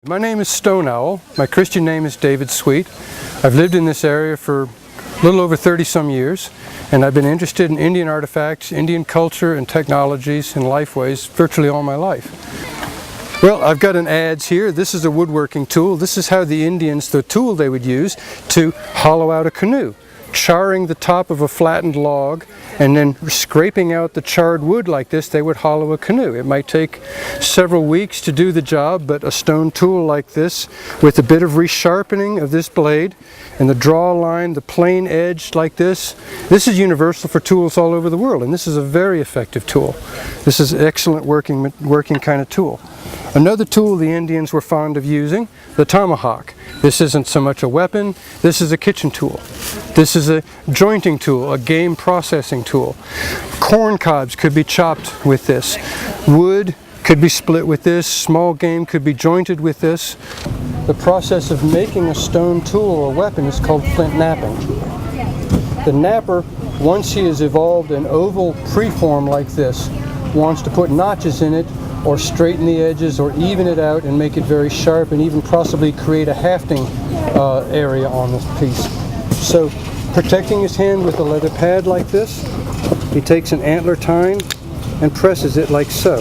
My name is Stone Owl. My Christian name is David Sweet. I've lived in this area for a little over 30-some years, and I've been interested in Indian artifacts, Indian culture and technologies and lifeways virtually all my life. Well, I've got an adze here. This is a woodworking tool. This is how the Indians, the tool they would use to hollow out a canoe. Charring the top of a flattened log and then scraping out the charred wood like this, they would hollow a canoe. It might take several weeks to do the job, but a stone tool like this with a bit of resharpening of this blade and the draw line, the plain edge like this is universal for tools all over the world, and this is a very effective tool. This is an excellent working kind of tool. Another tool the Indians were fond of using, the tomahawk. This isn't so much a weapon, this is a kitchen tool. This is a jointing tool, a game processing tool. Corn cobs could be chopped with this. Wood could be split with this. Small game could be jointed with this. The process of making a stone tool or weapon is called flint knapping. The knapper, once he has evolved an oval preform like this, wants to put notches in it or straighten the edges or even it out and make it very sharp and even possibly create a hafting area on this piece. So, protecting his hand with a leather pad like this, he takes an antler tine and presses it like so.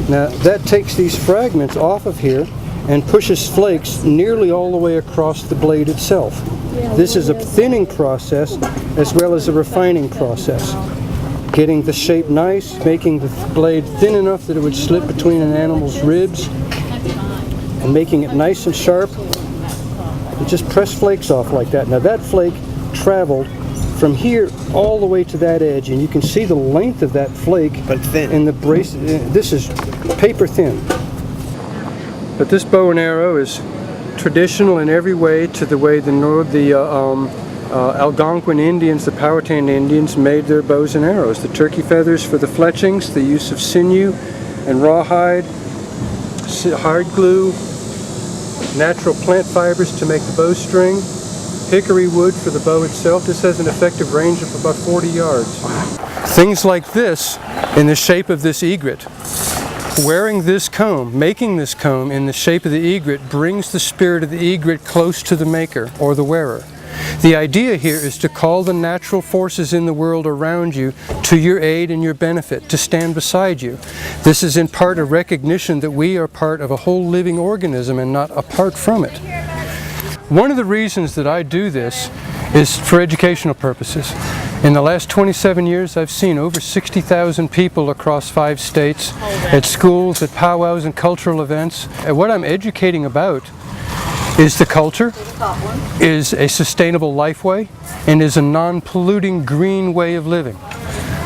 Now that takes these fragments off of here and pushes flakes nearly all the way across the blade itself. This is a thinning process as well as a refining process. Getting the shape nice, making the blade thin enough that it would slip between an animal's ribs, and making it nice and sharp. You just press flakes off like that. Now that flake traveled from here all the way to that edge, and you can see the length of that flake. But thin. And the brace. This is paper thin. But this bow and arrow is traditional in every way to the way the Algonquin Indians, the Powhatan Indians, made their bows and arrows. The turkey feathers for the fletchings, the use of sinew and rawhide, hard glue, natural plant fibers to make the bowstring, hickory wood for the bow itself. This has an effective range of about 40 yards. Things like this in the shape of this egret. Wearing this comb, making this comb in the shape of the egret brings the spirit of the egret close to the maker or the wearer. The idea here is to call the natural forces in the world around you to your aid and your benefit, to stand beside you. This is in part a recognition that we are part of a whole living organism and not apart from it. One of the reasons that I do this is for educational purposes. In the last 27 years, I've seen over 60,000 people across 5 states, at schools, at powwows and cultural events. And what I'm educating about is the culture, is a sustainable lifeway, and is a non-polluting green way of living.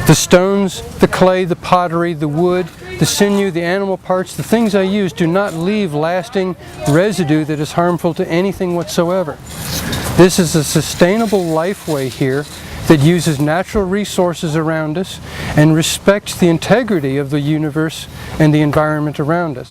The stones, the clay, the pottery, the wood, the sinew, the animal parts, the things I use do not leave lasting residue that is harmful to anything whatsoever. This is a sustainable lifeway here that uses natural resources around us and respects the integrity of the universe and the environment around us.